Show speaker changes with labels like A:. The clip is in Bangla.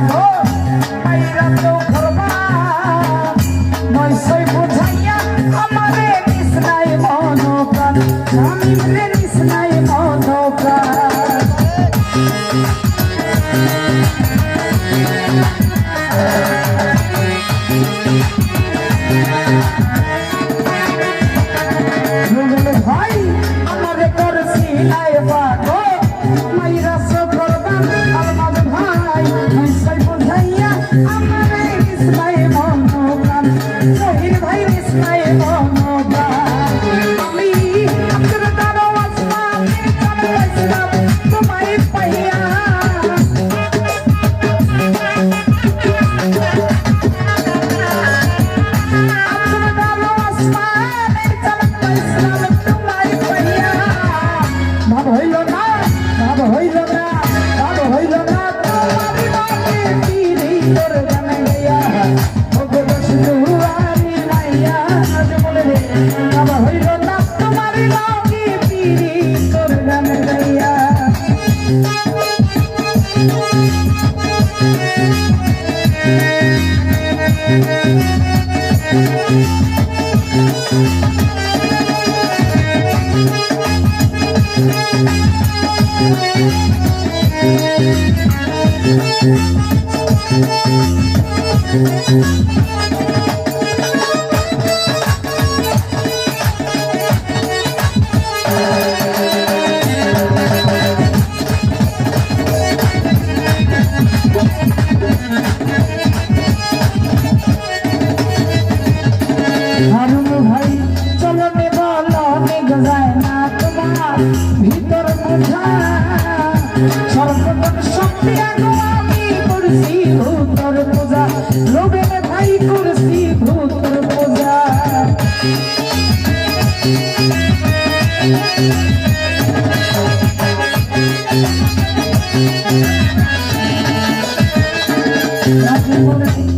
A: গো মাইরা তো করবা নয়সই বুঝাইয়া আমারে নিসনাই মনোপ্রাণ আমি রে নিসনাই মনোপ্রাণ ভাই আমারে করছি নাই বাগো মাইরা সো করবা আমার ভাই নয়সই বুঝাইয়া আমারে নিসনাই মনোপ্রাণ রহির ভাই নিসনাই মনোপ্রাণ আমি আপনার দারো আসমানে চালাইছিলাম তোমায় পাইয়া আপনার দারো আসমানে চালাইছিলাম তোমায় পাইয়া ভাব হইল না ভাব হইল না ভাব হইল না তোমারই বাকি পিরি তোর গানে গাইয়া ওগো রসদুয়ারি মাইয়া আজ বলে রে ভাব হইল না তোমারই বাকি পিরি তোর গানে গাইয়া হারুন ভাই চলো নে বলো নে গজায় না তোমার ভিতর বোঝা সর্বতন শক্তি আগো আমি করছি ভূতর পূজা লোভে ভাই করছি ভূতর পূজা রাজি বলে